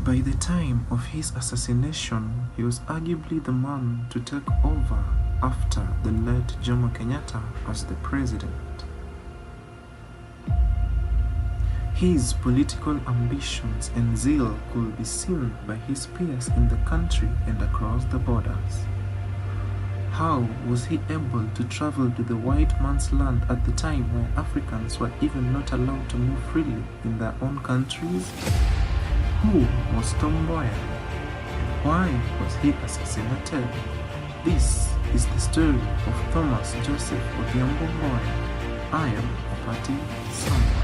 By the time of his assassination, he was arguably the man to take over after the late Jomo Kenyatta as the president. His political ambitions and zeal could be seen by his peers in the country and across the borders. How was he able to travel to the white man's land at the time where Africans were even not allowed to move freely in their own countries? Who was Mboya? Why was he assassinated? This is the story of Thomas Joseph Odhiambo Mboya. I am Opati Samuel.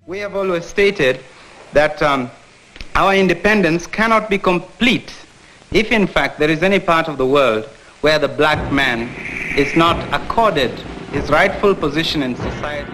We have always stated that our independence cannot be complete if in fact there is any part of the world where the black man is not accorded his rightful position in society.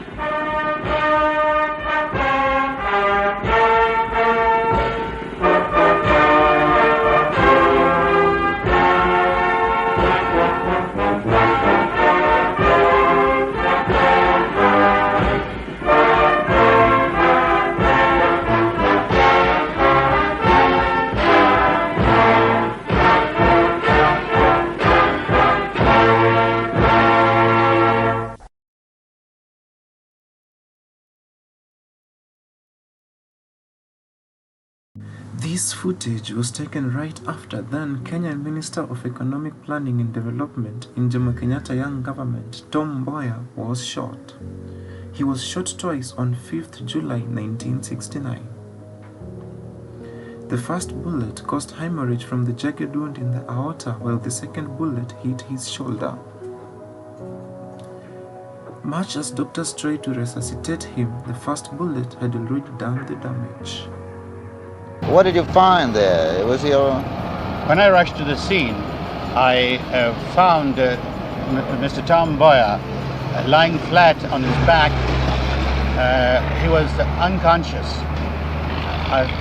This footage was taken right after then Kenyan Minister of Economic Planning and Development in Jomo Kenyatta Young Government, Tom Mboya, was shot. He was shot twice on 5th July 1969. The first bullet caused hemorrhage from the jagged wound in the aorta, while the second bullet hit his shoulder. Much as doctors tried to resuscitate him, the first bullet had already done the damage. What did you find there? Was he When I rushed to the scene, I found Mr. Tom Mboya lying flat on his back. He was unconscious,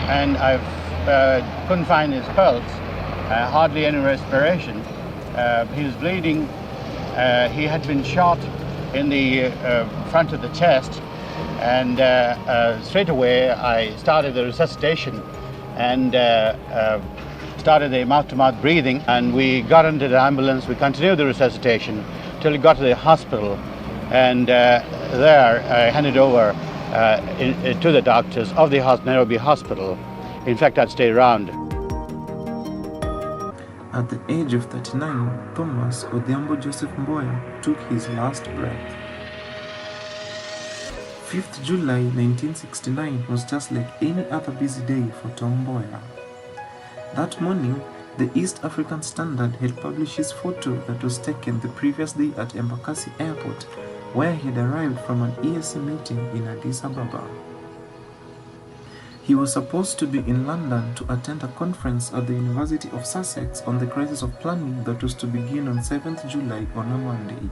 and I couldn't find his pulse, hardly any respiration. He was bleeding. He had been shot in the front of the chest, and straight away I started the resuscitation and started the mouth-to-mouth breathing, and we got into the ambulance. We continued the resuscitation till we got to the hospital, and there I handed over to the doctors of the Nairobi hospital. In fact, I'd stay around. At the age of 39, Thomas Odhiambo Joseph Mboya took his last breath. 5th July 1969 was just like any other busy day for Tom Mboya. That morning, the East African Standard had published his photo that was taken the previous day at Embakasi Airport, where he had arrived from an EAC meeting in Addis Ababa. He was supposed to be in London to attend a conference at the University of Sussex on the crisis of planning that was to begin on 7th July on a Monday.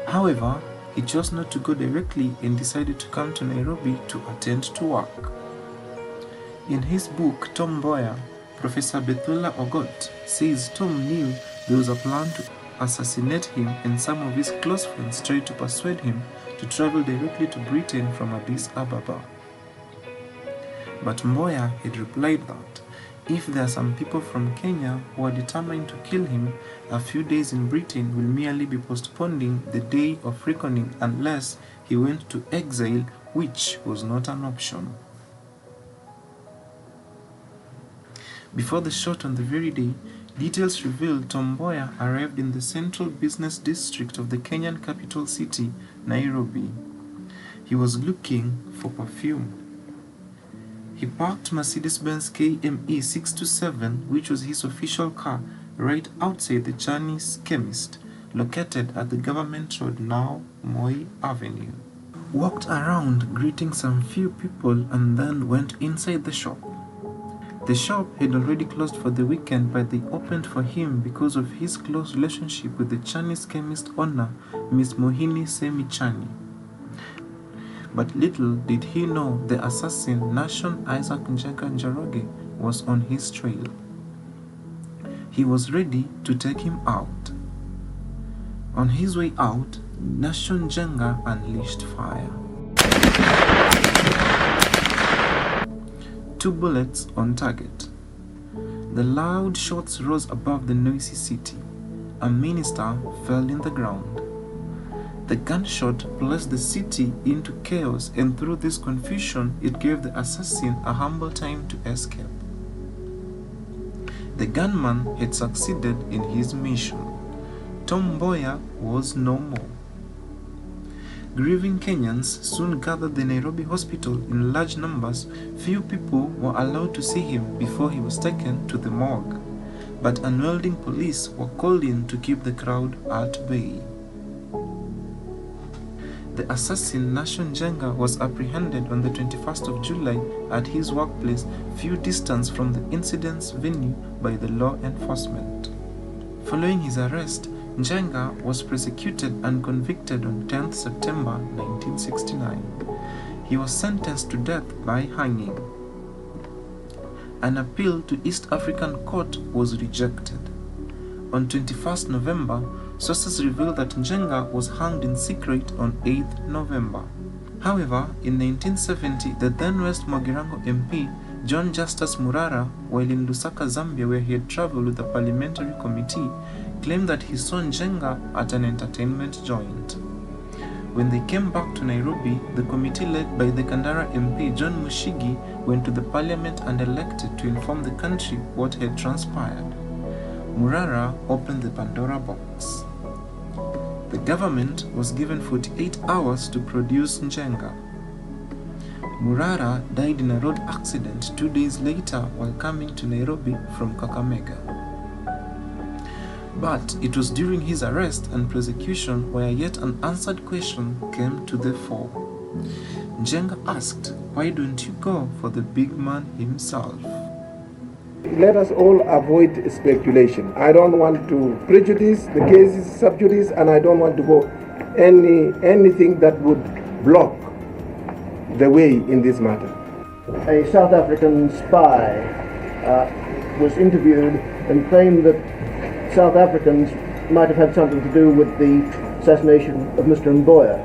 However, he chose not to go directly and decided to come to Nairobi to attend to work. In his book, Tom Mboya, Professor Bethula Ogot says Tom knew there was a plan to assassinate him, and some of his close friends tried to persuade him to travel directly to Britain from Addis Ababa. But Mboya had replied that if there are some people from Kenya who are determined to kill him, a few days in Britain will merely be postponing the day of reckoning unless he went to exile, which was not an option. Before the shot on the very day, details revealed Tom Mboya arrived in the central business district of the Kenyan capital city, Nairobi. He was looking for perfume. He parked Mercedes-Benz KME 627, which was his official car, right outside the Chinese chemist, located at the Government Road, now Moi Avenue. Walked around greeting some few people and then went inside the shop. The shop had already closed for the weekend, but they opened for him because of his close relationship with the Chinese chemist owner, Miss Mohini Semi Chani. But little did he know the assassin, Nation Isaac Njega Njoroge, was on his trail. He was ready to take him out. On his way out, Nation Njenga unleashed fire. 2 bullets on target. The loud shots rose above the noisy city. A minister fell in the ground. The gunshot plunged the city into chaos, and through this confusion, it gave the assassin a humble time to escape. The gunman had succeeded in his mission. Tom Mboya was no more. Grieving Kenyans soon gathered the Nairobi hospital in large numbers. Few people were allowed to see him before he was taken to the morgue, but unwielding police were called in to keep the crowd at bay. The assassin Nation Njenga was apprehended on the 21st of July at his workplace, few distance from the incident's venue, by the law enforcement. Following his arrest, Njenga was prosecuted and convicted on 10th September 1969. He was sentenced to death by hanging. An appeal to East African Court was rejected. On 21st November, sources revealed that Njenga was hanged in secret on 8th November. However, in 1970, the then West Mogirango MP, John Justus Murara, while in Lusaka, Zambia, where he had traveled with a parliamentary committee, claimed that he saw Njenga at an entertainment joint. When they came back to Nairobi, the committee led by the Kandara MP John Mushigi went to the parliament and elected to inform the country what had transpired. Murara opened the Pandora box. The government was given 48 hours to produce Njenga. Murara died in a road accident 2 days later while coming to Nairobi from Kakamega. But it was during his arrest and prosecution where yet an unanswered question came to the fore. Njenga asked, "Why don't you go for the big man himself?" Let us all avoid speculation. I don't want to prejudice the cases sub judice, and I don't want to go anything that would block the way in this matter. A South African spy was interviewed and claimed that South Africans might have had something to do with the assassination of Mr. Mboya.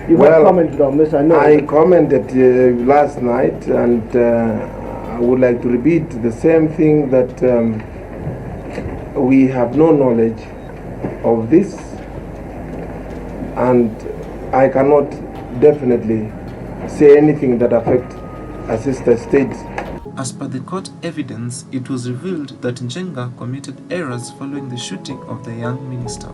You have commented on this, I know. I commented last night, and I would like to repeat the same thing, that we have no knowledge of this, and I cannot definitely say anything that affects a sister state. As per the court evidence, it was revealed that Njenga committed errors following the shooting of the young minister.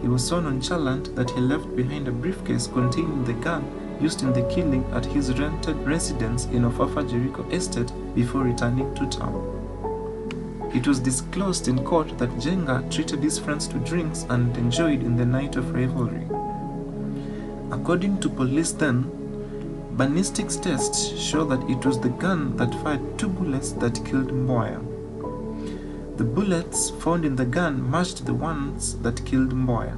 He was so nonchalant that he left behind a briefcase containing the gun used in the killing at his rented residence in Ofafa Jericho Estate before returning to town. It was disclosed in court that Njenga treated his friends to drinks and enjoyed in the night of revelry. According to police then, ballistics tests show that it was the gun that fired 2 bullets that killed Mboya. The bullets found in the gun matched the ones that killed Mboya.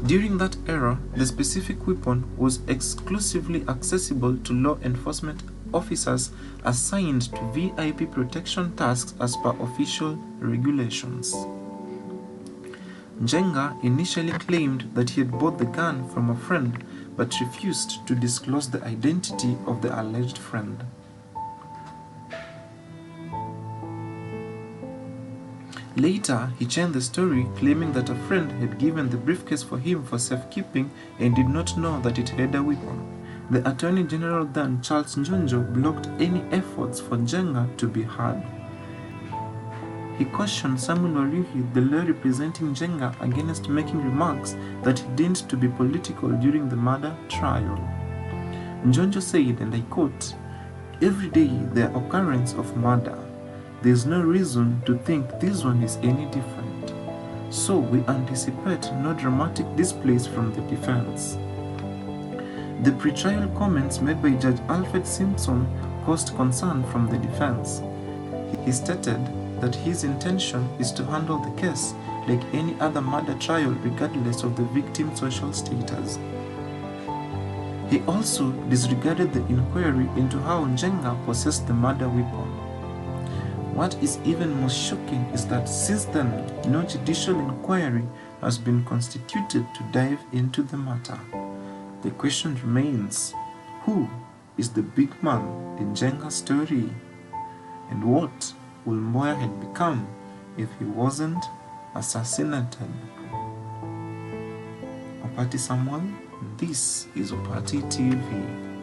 During that era, the specific weapon was exclusively accessible to law enforcement officers assigned to VIP protection tasks as per official regulations. Njenga initially claimed that he had bought the gun from a friend, but refused to disclose the identity of the alleged friend. Later, he changed the story, claiming that a friend had given the briefcase for him for safekeeping and did not know that it had a weapon. The Attorney General then, Charles Njonjo, blocked any efforts for Njenga to be heard. He cautioned Samuel Wariuhi, the lawyer representing Njenga, against making remarks that he deemed to be political during the murder trial. Njonjo said, and I quote, "Every day the occurrence of murder. There is no reason to think this one is any different. So we anticipate no dramatic displays from the defense." The pretrial comments made by Judge Alfred Simpson caused concern from the defense. He stated that his intention is to handle the case like any other murder trial regardless of the victim's social status. He also disregarded the inquiry into how Njenga possessed the murder weapon. What is even more shocking is that since then, no judicial inquiry has been constituted to dive into the matter. The question remains, who is the big man in Njenga's story? And what will Mboya have become if he wasn't assassinated? Opati Samuel, this is Opati TV.